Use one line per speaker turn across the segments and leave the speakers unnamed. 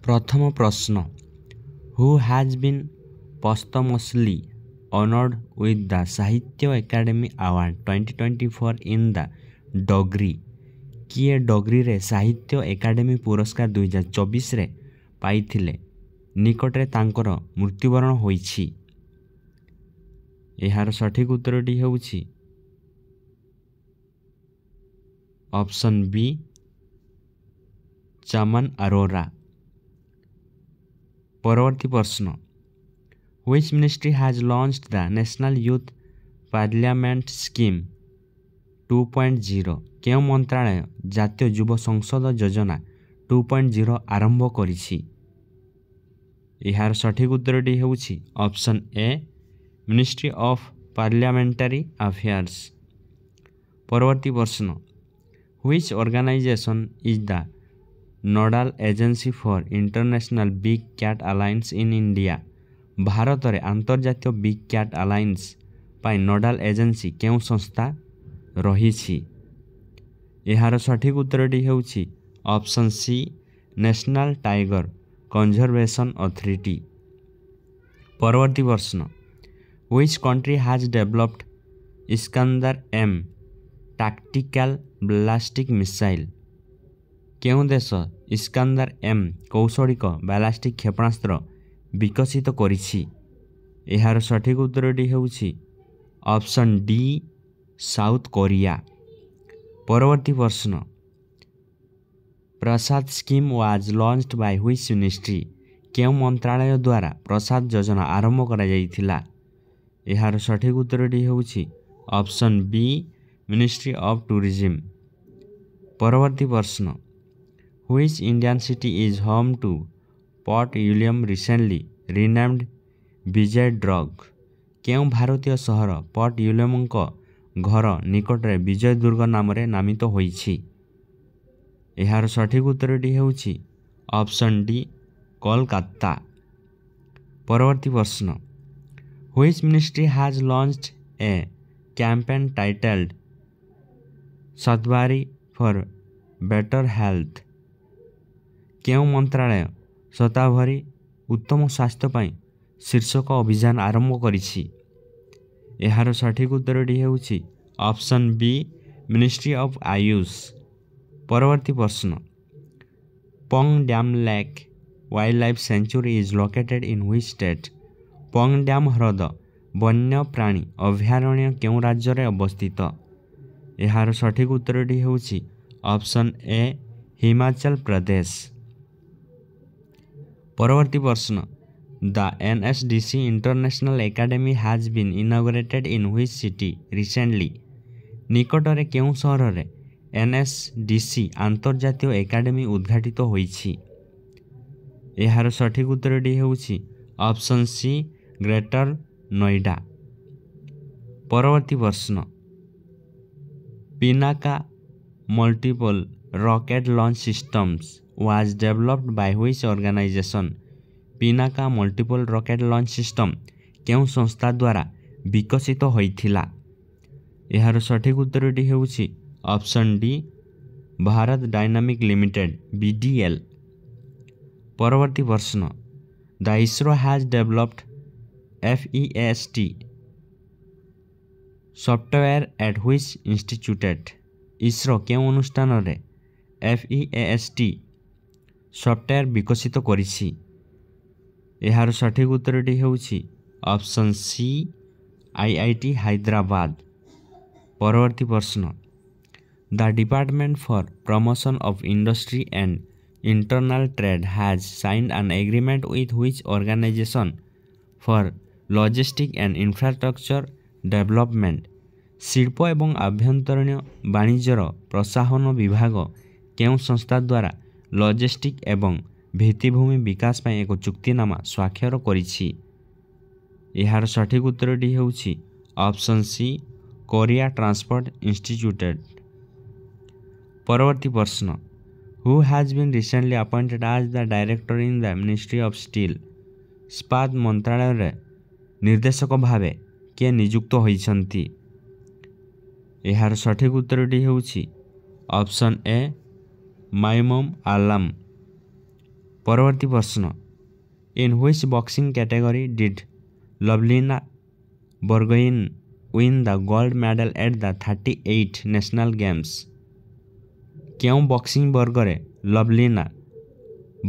प्रथम प्रश्न who has been posthumously honored with the Sahitya Akademi award 2024 in the Dogri किए डोगरी रे साहित्य एकेडमी पुरस्कार 2024 रे पाइथिले निकटरे तांकर मृत्युवरण होइछि। एहार सठिक उत्तरटी हेउछि ऑप्शन बी चमन अरोरा। परवर्ती प्रश्न Which ministry has launched the National Youth Parliament Scheme 2.0 केउं मंत्रालय जातीय युव संसद योजना 2.0 आरंभ करिछि। एहार सठिक उत्तरटी हेउछि option A ministry of parliamentary affairs. परवर्ती प्रश्न Which organization is the nodal agency for International Big Cat Alliance in India Bharat रे अंतर्जातीय बिग कैट अलायंस पाई नोडाल एजेंसी केउं संस्था रहिछि। एहार सठिक उत्तरटी हेउछि option C National Tiger Conservation Authority. परवर्ती प्रश्न Which country has developed Iskander M tactical ballistic missile केउं देश इस्कंदर एम कौशलिक बैलिस्टिक क्षेपणास्त्र विकसित करिछि। एहार सठिक उत्तरटी हेउछि ऑप्शन डी साउथ कोरिया। परवर्ती प्रश्न Prasad scheme was launched by which ministry केउं मंत्रालय द्वारा प्रसाद योजना आरंभ करा जाइथिला। एहार सठिक उत्तरटी हेउछि option B ministry of tourism. परवर्ती प्रश्न which Indian city is home to Port William recently renamed Vijay Durg केउं भारतीय सहर पोर्ट विलियम घर निकटरे विजय दुर्ग नाम नामित होइछि। एहार सठिक उत्तरटी हेउछि ऑप्शन डी कोलकाता। परवर्ती प्रश्न which ministry has launched a campaign titled Shatavari for better health केउं मंत्रालय शताभरी उत्तम स्वास्थ्य पाई शीर्षक अभियान आरंभ करिछि। एहार सठिक उत्तरटी हेउछि option B ministry of AYUSH. परवर्ती प्रश्न Pong dam lake wildlife sanctuary is located in which state Pong dam ह्रद वन्य प्राणी अभयारण्य केउं राज्य रे अवस्थित। एहार सठिक उत्तरटी हेउछि ऑप्शन ए हिमाचल प्रदेश। परवर्ती प्रश्न the NSDC international academy has been inaugurated in which city recently निकटरे केउं सहर रे NSDC अंतर्जातीय एकेडमी उद्घाटित होइछि। एहार सठिक उत्तरटी हेउछि ऑप्शन सी ग्रेटर नोएडा। परवर्ती प्रश्न Pinaka multiple rocket launch systems was developed by which organization Pinaka multiple rocket launch system केउं संस्था द्वारा विकसित होइथिला। एहार सठिक उत्तरटी हेउछि option D Bharat dynamic limited BDL। परवर्ती प्रश्न the ISRO has developed FEAST software at which instituted ISRO केउं अनुष्ठान रे FEAST सॉफ्टवेयर विकसित करिछि। एहार सठिक उत्तरटी हेउछि ऑप्शन सी IIT हैदराबाद। परवर्ती प्रश्न the department for promotion of industry and internal trade has signed an agreement with which organisation for logistic and infrastructure development शिल्प एवं आभ्यंतरीण वाणिज्यर प्रोत्साहन विभाग केउं संस्था द्वारा लॉजिस्टिक एवं भित्तिभूमि विकास पाई एक चुक्तिनामा स्वाक्षर करिछि। एहार सठिक उत्तरटी हेउछि option C Korea transport instituted. परवर्ती प्रश्न who has been recently appointed as the director in the ministry of steel इस्पात मंत्रालय रे निर्देशक भावे किए नियुक्त होइछन्ति। एहार सठिक उत्तरटी हेउछि ऑप्शन ए माइमम आलम। ପରବର୍ତ୍ତୀ ପ୍ରଶ୍ନ in which boxing category did Lovlina Borgohain win the gold medal at the 38 national games? କେଉଁ ବକ୍ସିଂ ବର୍ଗରେ ଲଭଲିନା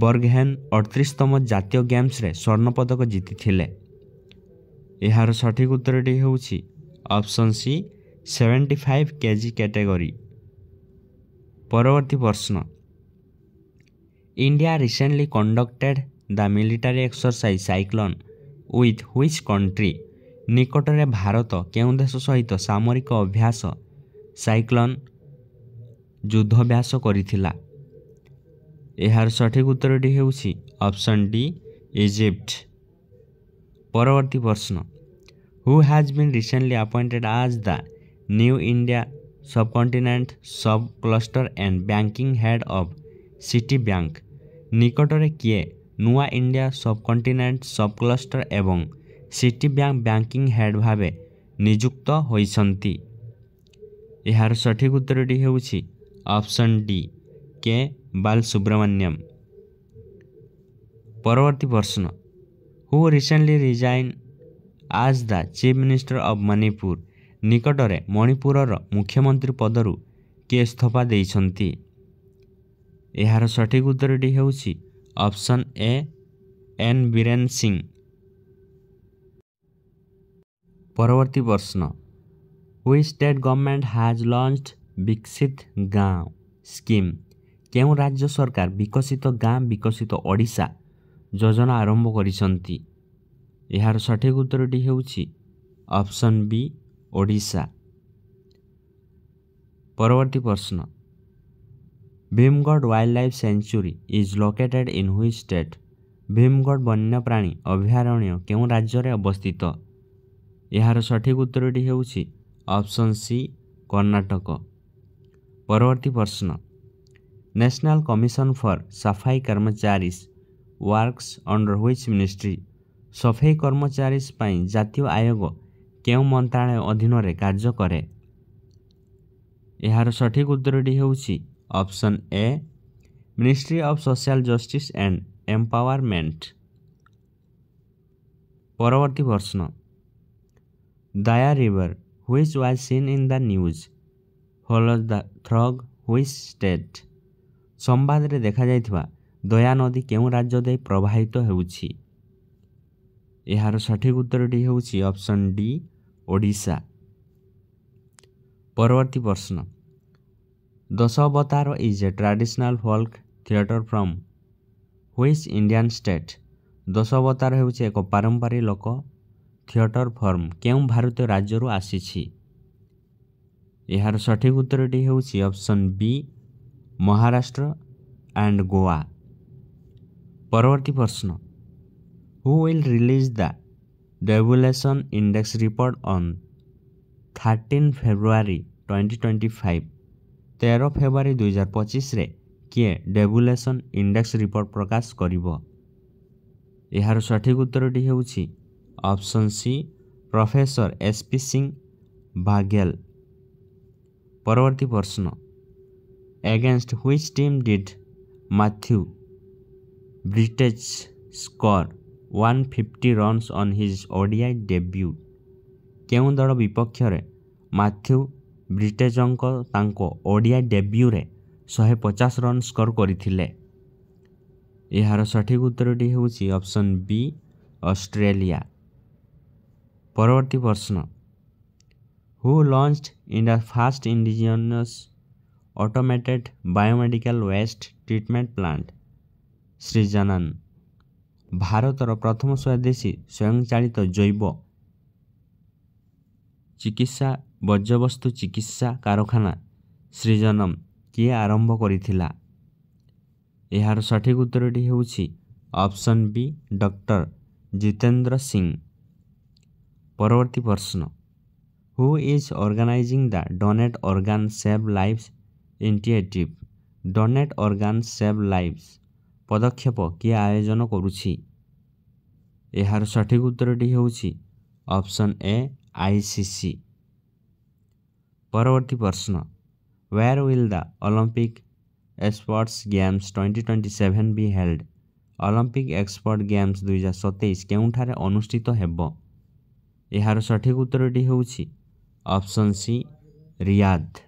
ବର୍ଗହେନ୍ 38ତମ ଜାତୀୟ ଗେମ୍ସରେ ସ୍ୱର୍ଣ୍ଣପଦକ ଜିତିଥିଲେ? ଏହାର ସଠିକ୍ ଉତ୍ତରଟି ହେଉଛି ଅପସନ୍ ସି 75 kg କ୍ୟାଟେଗୋରୀ। ପରବର୍ତ୍ତୀ ପ୍ରଶ୍ନ India recently conducted the military exercise cyclone with which country? ନିକଟରେ ଭାରତ କେଉଁ ଦେଶ ସହିତ ସାମରିକ ଅଭ୍ୟାସ ସାଇକ୍ଲୋନ୍ ଯୁଦ୍ଧାଭ୍ୟାସ କରିଥିଲା? ଏହାର ସଠିକ୍ ଉତ୍ତରଟି ହେଉଛି ଅପସନ୍ ଡି ଇଜିପ୍ଟ। ପରବର୍ତ୍ତୀ ପ୍ରଶ୍ନ who has been recently appointed as the new India subcontinent sub cluster and banking head of Citibank? ନିକଟରେ କିଏ ନୂଆ ଇଣ୍ଡିଆ ସବକଣ୍ଟିନେଣ୍ଟ ସବ୍ କ୍ଲଷ୍ଟର ଏବଂ ସିଟି ବ୍ୟାଙ୍କ ବ୍ୟାଙ୍କିଂ ହେଡ୍ ଭାବେ ନିଯୁକ୍ତ ହୋଇଛନ୍ତି? ଏହାର ସଠିକ୍ ଉତ୍ତରଟି ହେଉଛି ଅପସନ୍ ଡି କେ ବାଲସୁବ୍ରମଣ୍ୟମ। ପରବର୍ତ୍ତୀ ପ୍ରଶ୍ନ who recently resign as the chief minister of Manipur? ନିକଟରେ ମଣିପୁରର ମୁଖ୍ୟମନ୍ତ୍ରୀ ପଦରୁ କିଏ ଇସ୍ତଫା ଦେଇଛନ୍ତି? ଏହାର ସଠିକ୍ ଉତ୍ତରଟି ହେଉଛି option A N Biren Singh. ପରବର୍ତ୍ତୀ ପ୍ରଶ୍ନ which state government has launched ବିକଶିତ ଗାଁଓ ସ୍କିମ୍? କେଉଁ ରାଜ୍ୟ ସରକାର ବିକଶିତ ଗାଁ ବିକଶିତ ଓଡ଼ିଶା ଯୋଜନା ଆରମ୍ଭ କରିଛନ୍ତି? ଏହାର ସଠିକ୍ ଉତ୍ତରଟି ହେଉଛି ଅପସନ୍ ବି ଓଡ଼ିଶା। ପରବର୍ତ୍ତୀ ପ୍ରଶ୍ନ Bhimgarh wildlife sanctuary is located in which state? Bhimgarh ବନ୍ୟପ୍ରାଣୀ ଅଭୟାରଣ୍ୟ କେଉଁ ରାଜ୍ୟରେ ଅବସ୍ଥିତ? ଏହାର ସଠିକ୍ ଉତ୍ତରଟି ହେଉଛି ଅପସନ୍ ସି କର୍ଣ୍ଣାଟକ। ପରବର୍ତ୍ତୀ ପ୍ରଶ୍ନ ନ୍ୟାସନାଲ୍ କମିଶନ୍ ଫର୍ ସଫାଇ କର୍ମଚାରୀସ୍ ୱାର୍କସ୍ ଅଣ୍ଡର ହ୍ୱିଚ୍ ମିନିଷ୍ଟ୍ରି? ସଫେଇ କର୍ମଚାରୀ ପାଇଁ ଜାତୀୟ ଆୟୋଗ କେଉଁ ମନ୍ତ୍ରଣାଳୟ ଅଧୀନରେ କାର୍ଯ୍ୟ କରେ? ଏହାର ସଠିକ୍ ଉତ୍ତରଟି ହେଉଛି option A ministry of social justice and empowerment. ପରବର୍ତ୍ତୀ ପ୍ରଶ୍ନ Daya river which was seen in the news follows the through which state? ସମ୍ବାଦରେ ଦେଖାଯାଇଥିବା ଦୟା ନଦୀ କେଉଁ ରାଜ୍ୟ ଦେଇ ପ୍ରବାହିତ ହେଉଛି? ଏହାର ସଠିକ୍ ଉତ୍ତରଟି ହେଉଛି ଅପସନ୍ ଡି ଓଡ଼ିଶା। ପରବର୍ତ୍ତୀ ପ୍ରଶ୍ନ Dashavatar is a traditional folk theatre from which Indian state? Dashavatar ହେଉଛି ଏକ ପାରମ୍ପରିକ ଲୋକ ଥିଏଟର ଫର୍ମ କେଉଁ ଭାରତୀୟ ରାଜ୍ୟରୁ ଆସିଛି? ଏହାର ସଠିକ୍ ଉତ୍ତରଟି ହେଉଛି option B Maharashtra and Goa. ପରବର୍ତ୍ତୀ ପ୍ରଶ୍ନ who will release the devolution index report on 13 February 2025? 13 ଫେବୃଆରୀ 2025ରେ କିଏ ଡେଭୁଲେସନ୍ ଇଣ୍ଡେକ୍ସ ରିପୋର୍ଟ ପ୍ରକାଶ କରିବ? ଏହାର ସଠିକ୍ ଉତ୍ତରଟି ହେଉଛି option C professor S P. Singh Baghel. ପରବର୍ତ୍ତୀ ପ୍ରଶ୍ନ against which team did Matthew Breetzke score 150 runs on his ODI debut? କେଉଁ ଦଳ ବିପକ୍ଷରେ ମାଥ୍ୟୁ ବ୍ରିଟେଜଙ୍କ ତାଙ୍କ ଓଡିଆଇ ଡେବ୍ୟୁରେ 150 ରନ୍ ସ୍କୋର କରିଥିଲେ? ଏହାର ସଠିକ୍ ଉତ୍ତରଟି ହେଉଛି ଅପସନ୍ ବି ଅଷ୍ଟ୍ରେଲିଆ। ପରବର୍ତ୍ତୀ ପ୍ରଶ୍ନ who launched India's first indigenous automated biomedical waste treatment plant? Srjanan. ଭାରତର ପ୍ରଥମ ସ୍ୱଦେଶୀ ସ୍ୱୟଂଚାଳିତ ଜୈବ ଚିକିତ୍ସା ବର୍ଜ୍ୟବସ୍ତୁ ଚିକିତ୍ସା କାରଖାନା ସୃଜନମ୍ କିଏ ଆରମ୍ଭ କରିଥିଲା? ଏହାର ସଠିକ୍ ଉତ୍ତରଟି ହେଉଛି ଅପସନ୍ ବି ଡକ୍ଟର ଜିତେନ୍ଦ୍ର ସିଂ। ପରବର୍ତ୍ତୀ ପ୍ରଶ୍ନ who is organising the donate organ save lives initiative? Donate organ save lives ପଦକ୍ଷେପ କିଏ ଆୟୋଜନ କରୁଛି? ଏହାର ସଠିକ୍ ଉତ୍ତରଟି ହେଉଛି ଅପସନ୍ ଏ ଆଇସିସି। ପରବର୍ତ୍ତୀ ପ୍ରଶ୍ନ where will the Olympic sports games 2027 be held? Olympic esports games 2027 କେଉଁଠାରେ ଅନୁଷ୍ଠିତ ହେବ? ଏହାର ସଠିକ୍ ଉତ୍ତରଟି ହେଉଛି ଅପସନ୍ ସି ରିୟାଦ।